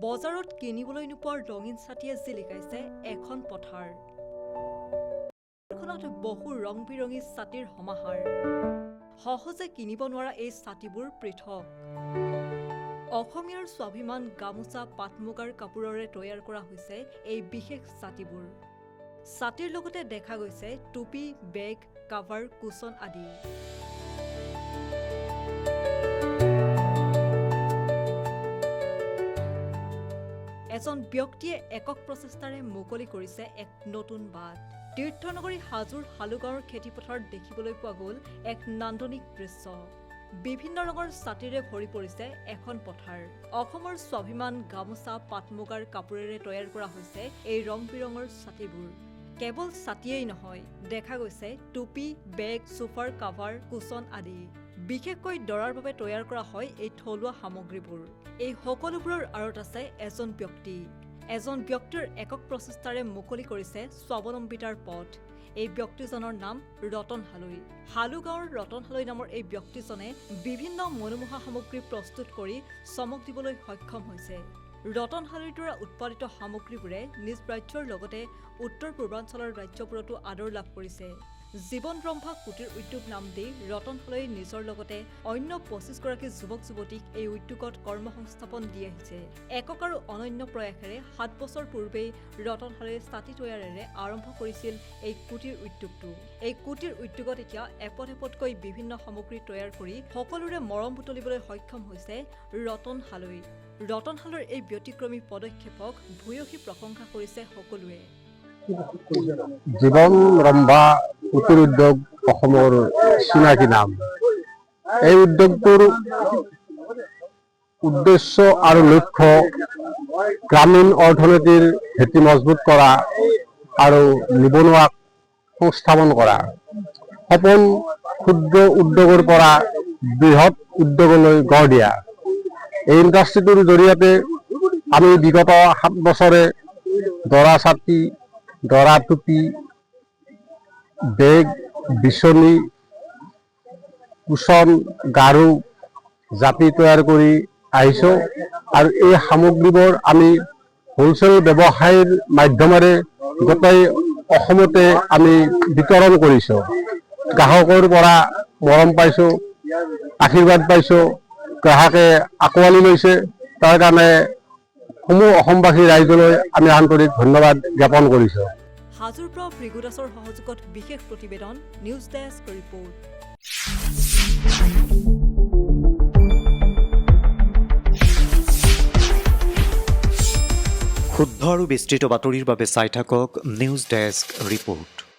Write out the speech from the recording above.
বজাৰত কিনিবলৈ নোপোৱাৰ ৰঙীন ছাতিয়ে জিলিকাইছে এখন পথাৰ। এখনত বহু ৰং বিৰঙী ছাতিৰ সমাহাৰ। সহজে কিনিব নোৱাৰা এই ছাতিবোৰ পৃথক। অসমীয়াৰ স্বাভিমান গামোচা পাট-মুগাৰ কাপোৰেৰে তৈয়াৰ কৰা হৈছে এই বিশেষ ছাতিবোৰ। ছাতিৰ লগতে দেখা গৈছে টুপি, বেগ, কাভাৰ, কুচন আদি। এজন ব্যক্তিয়ে একক প্ৰচেষ্টাৰে মুকলি কৰিছে এক নতুন বাট। তীৰ্থনগৰী হাজোৰ হালুগাঁৱৰ খেতিপথাৰত দেখিবলৈ পোৱা গ'ল এক নান্দনিক দৃশ্য। বিভিন্ন ৰঙৰ ছাতিৰে ভৰি পৰিছে এখন পথাৰ। অসমৰ স্বাভিমান গামোচা পাট-মুগাৰ কাপোৰেৰে তৈয়াৰ কৰা হৈছে এই ৰং বিৰঙৰ ছাতিবোৰ। কেৱল ছাতিয়েই নহয়, দেখা গৈছে টুপি, বেগ, চোফাৰ কাভাৰ, কুচন আদি। বিশেষকৈ দৰাৰ বাবে তৈয়াৰ কৰা হয় এই থলুৱা সামগ্ৰীবোৰ। এই সকলোবোৰৰ আঁৰত আছে এজন ব্যক্তি। এজন ব্যক্তিৰ একক প্ৰচেষ্টাৰে মুকলি কৰিছে স্বাৱলম্বিতাৰ পথ। এই ব্যক্তিজনৰ নাম ৰতন হালৈ। হালুগাঁৱৰ ৰতন হালৈ নামৰ এই ব্যক্তিজনে বিভিন্ন মনোমোহা সামগ্ৰী প্ৰস্তুত কৰি চমক দিবলৈ সক্ষম হৈছে। ৰতন হালৈৰ দ্বাৰা উৎপাদিত সামগ্ৰীবোৰে নিজ ৰাজ্যৰ লগতে উত্তৰ পূৰ্বাঞ্চলৰ ৰাজ্যবোৰতো আদৰ লাভ কৰিছে। জীৱন ৰম্ভা কুটিৰ উদ্যোগ নাম দি ৰতন হালৈয়ে নিজৰ লগতে অন্য ২৫ গৰাকী যুৱক-যুৱতীক এই উদ্যোগত কৰ্মসংস্থাপন দি আহিছে। একক আৰু অনন্য প্ৰয়াসেৰে ৭ বছৰ পূৰ্বেই ৰতন হালৈয়ে ছাতি তৈয়াৰেৰে আৰম্ভ কৰিছিল এই কুটিৰ উদ্যোগটো। এই কুটিৰ উদ্যোগত এতিয়া এপদ এপদকৈ বিভিন্ন সামগ্ৰী তৈয়াৰ কৰি সকলোৰে মৰম বুটলিবলৈ সক্ষম হৈছে ৰতন হালৈ। ৰতন হালৈৰ এই ব্যতিক্ৰমী পদক্ষেপক ভূয়সী প্ৰশংসা কৰিছে সকলোৱে। জীৱন ৰম্ভা কুটিৰ উদ্যোগ অসমৰ চিনাকি নাম। এই উদ্যোগটোৰ উদ্দেশ্য আৰু লক্ষ্য গ্ৰামীণ অৰ্থনীতিৰ ভেটি মজবুত কৰা আৰু নিবনুৱাক সংস্থাপন কৰা। সপোন ক্ষুদ্ৰ উদ্যোগৰ পৰা বৃহৎ উদ্যোগলৈ গঢ় দিয়া। এই ইণ্ডাষ্ট্ৰিটোৰ জৰিয়তে আমি বিগত ৭ বছৰে দৰা ছাতি, দৰা টুপি, বেগ, বিচনী, কুচন, গাৰু, জাপি তৈয়াৰ কৰি আহিছোঁ আৰু এই সামগ্ৰীবোৰ আমি হোলচেল ব্যৱসায়ৰ মাধ্যমেৰে গোটেই অসমতে আমি বিতৰণ কৰিছোঁ। গ্ৰাহকৰ পৰা মৰম পাইছোঁ, আশীৰ্বাদ পাইছোঁ, গ্ৰাহকে আঁকোৱালি লৈছে। তাৰ কাৰণে সমূহ অসমবাসী ৰাইজলৈ আমি আন্তৰিক ধন্যবাদ জ্ঞাপন কৰিছোঁ। হাজোৰ পৰা ভৃগু দাসৰ সহযোগত বিশেষ প্ৰতিবেদন, নিউজ ডেস্ক ৰিপৰ্ট। শুদ্ধ আৰু বিস্তৃত বাতৰিৰ বাবে চাই থাকক নিউজ ডেস্ক ৰিপৰ্ট।